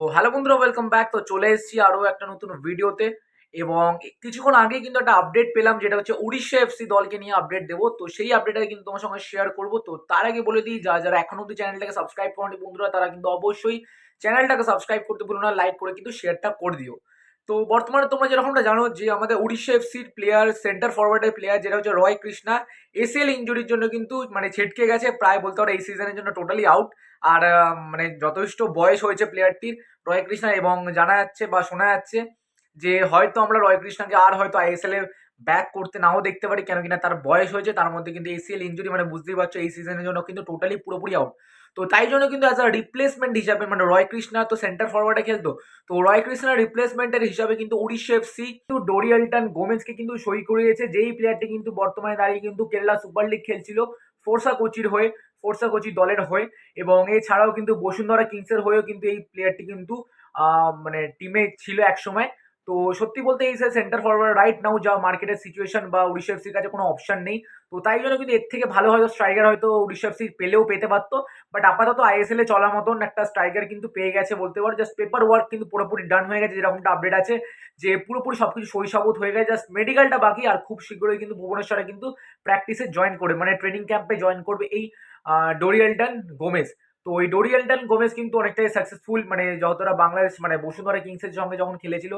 তো হ্যালো বন্ধুরা, welcome back. তো চলে এসেছি আরো একটা নতুন ভিডিওতে। এবং কিছুক্ষণ আগে কিন্তু একটা আপডেট পেলাম, যেটা হচ্ছে উড়িষ্যা এফসি দলকে নিয়ে আপডেট দেবো। তো সেই আপডেটটা কিন্তু তোমার সঙ্গে শেয়ার করবো। তো তার আগে বলে দিই, যারা এখনো অব্দি চ্যানেলটাকে সাবস্ক্রাইব করেনি বন্ধুরা, তারা কিন্তু অবশ্যই চ্যানেলটাকে সাবস্ক্রাইব করতে ভুলো না, লাইক করে কিন্তু শেয়ারটা করে দিও। তো বর্তমানে তোমরা যেরকমটা জানো যে আমাদের উড়িষ্যা এফসির প্লেয়ার, সেন্টার ফরওয়ার্ডের প্লেয়ার যেটা হচ্ছে রয় কৃষ্ণা, এসিএল ইঞ্জুরির জন্য কিন্তু মানে ছিটকে গেছে, প্রায় বলতে পারো এই সিজনের জন্য টোটালি আউট। আর মানে যথেষ্ট বয়স হয়েছে প্লেয়ারটির, রয় কৃষ্ণা, এবং জানা যাচ্ছে বা শোনা যাচ্ছে যে হয়তো আমরা রয় কৃষ্ণাকে আর হয়তো আইএসএল এ ব্যাক করতে নাও দেখতে পারি, কেন কিনা তার বয়স হয়েছে, তার মধ্যে কিন্তু এসিএল ইঞ্জুরি, মানে বুঝতেই পারছো এই সিজনের জন্য কিন্তু টোটালি পুরোপুরি আউট। তো তাই জন্য কিন্তু অ্যাজ আ রিপ্লেসমেন্ট হিসাবে, মানে রয় কৃষ্ণা তো সেন্টার ফরওয়ার্ডে খেলতো, তো রয় কৃষ্ণার রিপ্লেসমেন্টের হিসাবে কিন্তু উড়িষ্যা এফসি কিন্তু ডোরিয়ালটন গোমেজকে কিন্তু সই করিয়েছে, যেই প্লেয়ারটি কিন্তু বর্তমানে দাঁড়িয়ে কিন্তু কেরালা সুপার লিগ খেলছিল ফোর্সা কোচির হয়ে, ফোর্সা কোচি দলের হয়ে। এবং এছাড়াও কিন্তু বসুন্ধরা কিংসের হয়েও কিন্তু এই প্লেয়ারটি কিন্তু মানে টিমে ছিল এক সময়। তো সত্যি বলতে এই সেন্টার ফরওয়ার্ড রাইট নাও যা মার্কেটের সিচুয়েশন, বা উড়িষ্যা এফসির কাছে কোনো অপশন নেই। তো তাই জন্য কিন্তু এর থেকে ভালো হয়তো স্ট্রাইকার হয়তো উড়িষ্যা এফসি পেলেও পেতে পারতো। বাট আপাতত আইএসএল এ চলার মতন একটা স্ট্রাইকার কিন্তু পেয়ে গেছে বলতে পারো। জাস্ট পেপার ওয়ার্ক কিন্তু পুরোপুরি ডান হয়ে গেছে, যেরকমটা আপডেট আছে যে পুরোপুরি সবকিছু সই সাবুত হয়ে গেছে, জাস্ট মেডিকেলটা বাকি। আর খুব শীঘ্রই কিন্তু ভুবনেশ্বরে কিন্তু প্র্যাকটিসে জয়েন করবে, মানে ট্রেনিং ক্যাম্পে জয়েন করবে এই ডোরিয়ালটন গোমেজ। তো ওই ডোরিয়ালটন গোমেজ কিন্তু অনেকটাই সাকসেসফুল, মানে যতটা বাংলাদেশ মানে বসুন্ধরা কিংসের সঙ্গে যখন খেলেছিল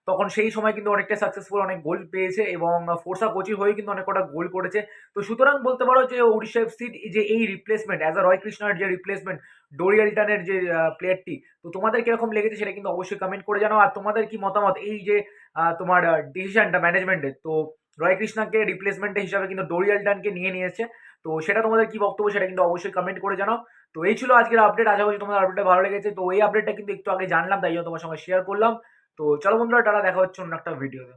তখন সেই সময় কিন্তু অনেকটা সাকসেসফুল, অনেক গোল পেয়েছে, এবং ফোর্সা কোচি হয়ে কিন্তু অনেক কটা গোল করেছে। তো সুতরাং বলতে পারো যে উড়িষ্যা এফসির যে এই রিপ্লেসমেন্ট অ্যাজ আ রয় কৃষ্ণার যে রিপ্লেসমেন্ট ডোরিয়ালটনের যে প্লেয়ারটি, তো তোমাদের কিরকম লেগেছে সেটা কিন্তু অবশ্যই কমেন্ট করে জানাও। আর তোমাদের কি মতামত এই যে তোমার ডিসিশনটা ম্যানেজমেন্টের, তো রয় কৃষ্ণাকে রিপ্লেসমেন্ট হিসাবে কিন্তু ডোরিয়ালটনকে নিয়ে নিয়েছে, তো সেটা তোমাদের কি বক্তব্য সেটা কিন্তু অবশ্যই কমেন্ট করে জানাও। তো এই ছিল আজকের আপডেট, আশা করছি তোমাদের আপডেটটা ভালো লেগেছে। তো এই আপডেটটা কিন্তু একটু আগে জানলাম, তাই জন্য তোমার সঙ্গে শেয়ার করলাম। তো চলো বন্ধুরা, টাটা, দেখা হচ্ছে অন্য একটা ভিডিওতে।